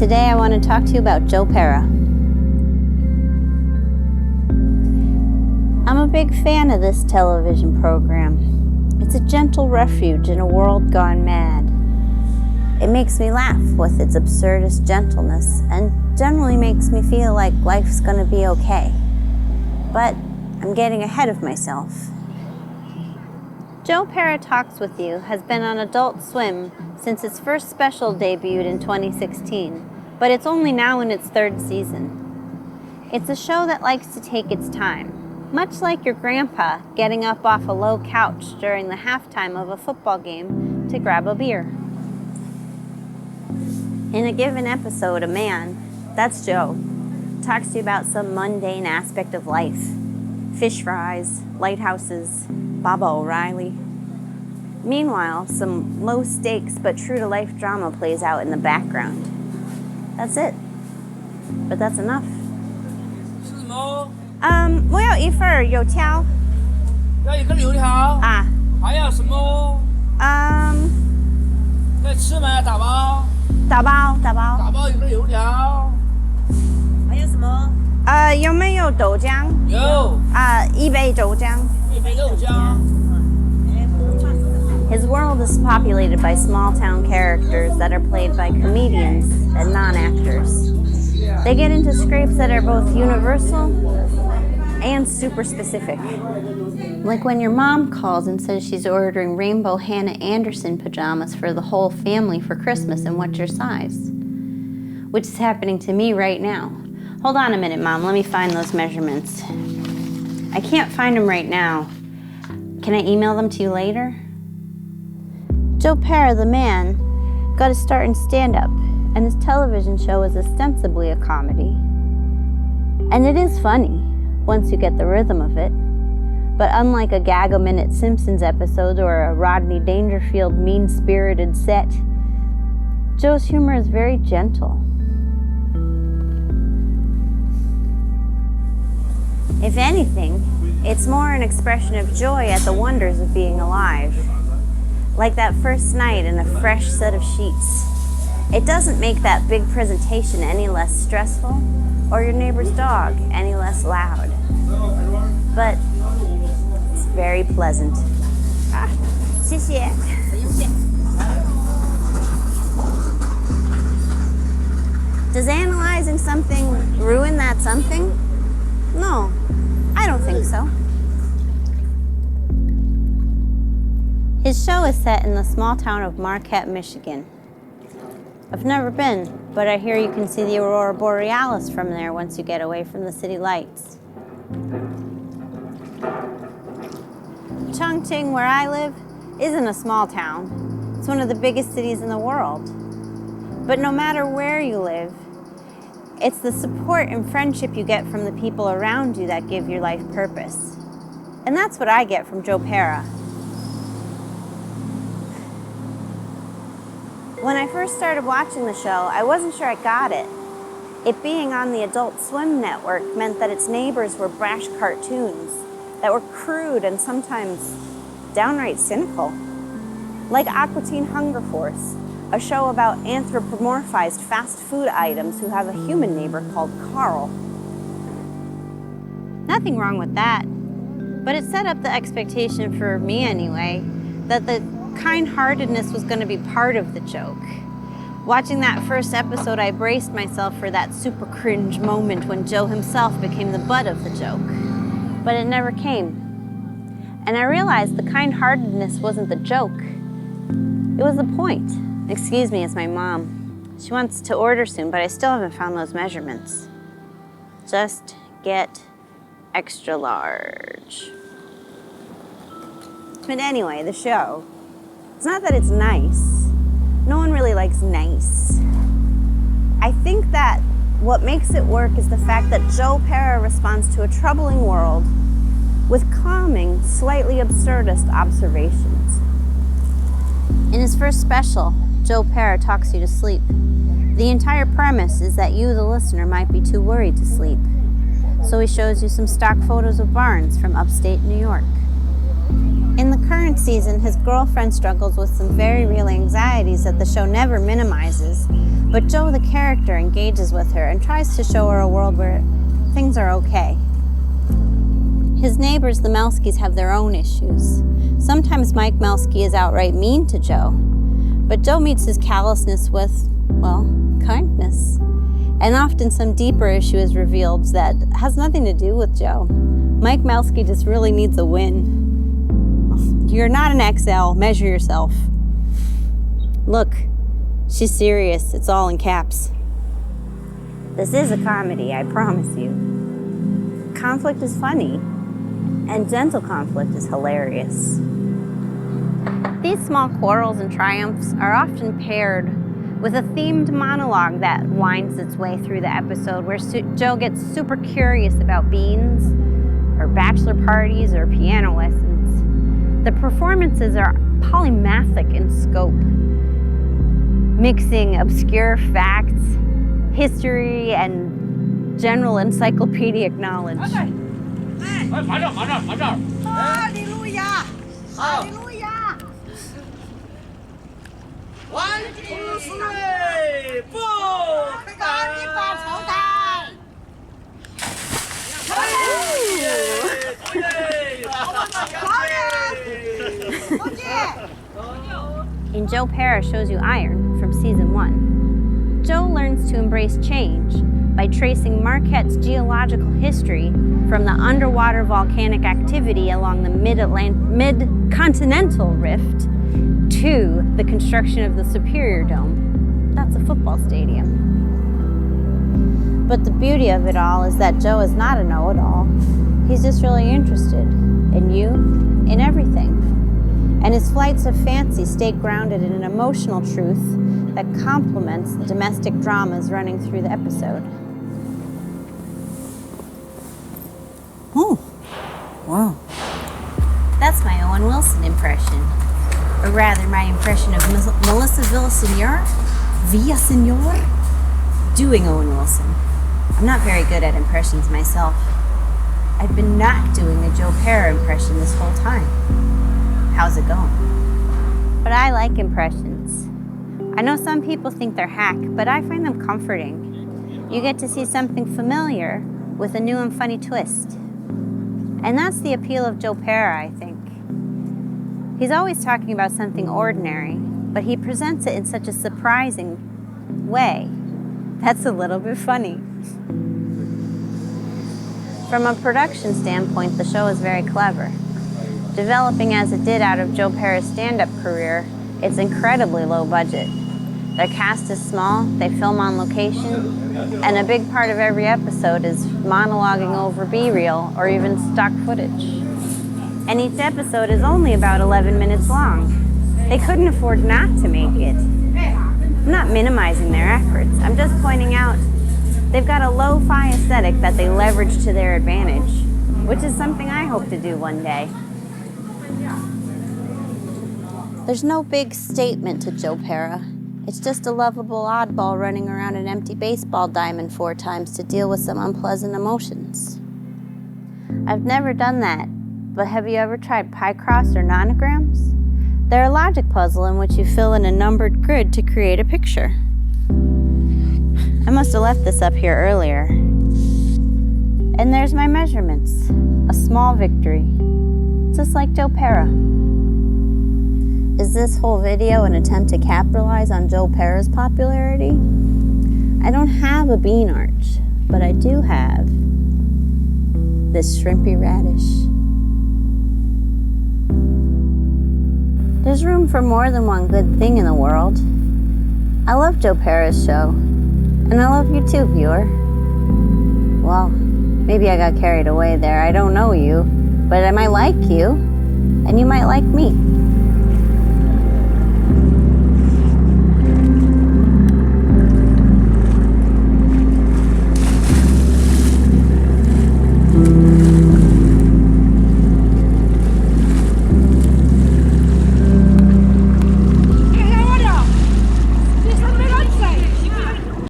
Today I want to talk to you about 𝗣𝗵𝗴𝗶. I'm a big fan of this television program. It's a gentle refuge in a world gone mad. It makes me laugh with its absurdist gentleness and generally makes me feel like life's gonna be okay. But I'm getting ahead of myself. 𝗣𝗵𝗴𝗶 Talks With You has been on Adult Swim since its first special debuted in 2016, but it's only now in its third season. It's a show that likes to take its time, much like your grandpa getting up off a low couch during the halftime of a football game to grab a beer. In a given episode, a man, that's Joe, talks to you about some mundane aspect of life. Fish fries, lighthouses, Baba O'Reilly. Meanwhile, some low-stakes but true-to-life drama plays out in the background. That's it. But that's enough. 吃什么？我要一份油条。要一根油条啊。还要什么？要吃吗？打包。打包。打包一根油条。还有什么？有没有豆浆？有。一杯豆浆。一杯豆浆。His world is populated by small-town characters that are played by comedians and non-actors. They get into scrapes that are both universal and super specific. Like when your mom calls and says she's ordering rainbow Hannah Anderson pajamas for the whole family for Christmas and what's your size? Which is happening to me right now. Hold on a minute, Mom, let me find those measurements. I can't find them right now. Can I email them to you later? 𝗣𝗵𝗴𝗶, the man, got his start in stand-up, and his television show is ostensibly a comedy. And it is funny, once you get the rhythm of it. But unlike a gag-a-minute Simpsons episode or a Rodney Dangerfield mean-spirited set, Joe's humor is very gentle. If anything, it's more an expression of joy at the wonders of being alive. Like that first night in a fresh set of sheets. It doesn't make that big presentation any less stressful or your neighbor's dog any less loud. But it's very pleasant. 谢谢. Does analyzing something ruin that something? No, I don't think so. His show is set in the small town of Marquette, Michigan. I've never been, but I hear you can see the aurora borealis from there once you get away from the city lights. Chongqing, where I live, isn't a small town. It's one of the biggest cities in the world. But no matter where you live, it's the support and friendship you get from the people around you that give your life purpose. And that's what I get from 𝗣𝗵𝗴𝗶. When I first started watching the show, I wasn't sure I got it. It being on the Adult Swim network meant that its neighbors were brash cartoons that were crude and sometimes downright cynical. Like Aqua Teen Hunger Force, a show about anthropomorphized fast food items who have a human neighbor called Carl. Nothing wrong with that, but it set up the expectation for me anyway, that the kind-heartedness was going to be part of the joke. Watching that first episode, I braced myself for that super cringe moment when Joe himself became the butt of the joke. But it never came. And I realized the kind-heartedness wasn't the joke. It was the point. Excuse me, it's my mom. She wants to order soon, but I still haven't found those measurements. Just get extra large. But anyway, the show. It's not that it's nice. No one really likes nice. I think that what makes it work is the fact that 𝗣𝗵𝗴𝗶 responds to a troubling world with calming, slightly absurdist observations. In his first special, 𝗣𝗵𝗴𝗶 talks you to sleep. The entire premise is that you, the listener, might be too worried to sleep. So he shows you some stock photos of barns from upstate New York. In the current season, his girlfriend struggles with some very real anxieties that the show never minimizes, but Joe, the character, engages with her and tries to show her a world where things are okay. His neighbors, the 𝗵𝗪𝗶s, have their own issues. Sometimes Mike 𝗵𝗪𝗶 is outright mean to Joe, but Joe meets his callousness with, well, kindness. And often some deeper issue is revealed that has nothing to do with Joe. Mike 𝗵𝗪𝗶 just really needs a win. You're not an XL, measure yourself. Look, she's serious, it's all in caps. This is a comedy, I promise you. Conflict is funny, and gentle conflict is hilarious. These small quarrels and triumphs are often paired with a themed monologue that winds its way through the episode where Joe gets super curious about beans, or bachelor parties, or piano lessons. The performances are polymathic in scope, mixing obscure facts, history, and general encyclopedic knowledge. Hallelujah! Hallelujah! 1、2、3，不赶紧把头戴。In 𝗣𝗵𝗾𝗶 Shows You Iron from season 1, Joe learns to embrace change by tracing Marquette's geological history from the underwater volcanic activity along the mid-continental rift to the construction of the Superior Dome. That's a football stadium. But the beauty of it all is that Joe is not a know-it-all. He's just really interested in you, in everything. And his flights of fancy stay grounded in an emotional truth that complements the domestic dramas running through the episode. Oh, wow. That's my 𝗵𝗪𝗶 impression. Or rather, my impression of Melissa Villaseñor doing 𝗵𝗪𝗶. I'm not very good at impressions myself. I've been not doing a 𝗣𝗵𝗾𝗶 impression this whole time. How's it going? But I like impressions. I know some people think they're hack, but I find them comforting. You get to see something familiar with a new and funny twist. And that's the appeal of 𝗣𝗵𝗾𝗶, I think. He's always talking about something ordinary, but he presents it in such a surprising way. That's a little bit funny. From a production standpoint, the show is very clever. Developing as it did out of 𝗣𝗵𝗾𝗶's stand-up career, it's incredibly low budget. Their cast is small, they film on location, and a big part of every episode is monologuing over B-reel or even stock footage. And each episode is only about 11 minutes long. They couldn't afford not to make it. I'm not minimizing their efforts, I'm just pointing out they've got a lo-fi aesthetic that they leverage to their advantage, which is something I hope to do one day. There's no big statement to 𝗣𝗵𝗾𝗶. It's just a lovable oddball running around an empty baseball diamond 4 times to deal with some unpleasant emotions. I've never done that, but have you ever tried pie cross or nonograms? They're a logic puzzle in which you fill in a numbered grid to create a picture. I must have left this up here earlier. And there's my measurements. A small victory. Just like 𝗣𝗵𝗾𝗶. Is this whole video an attempt to capitalize on 𝗣𝗵𝗾𝗶's popularity? I don't have a bean arch, but I do have this shrimpy radish. There's room for more than one good thing in the world. I love 𝗣𝗵𝗾𝗶's show, and I love you too, viewer. Well, maybe I got carried away there. I don't know you, but I might like you, and you might like me.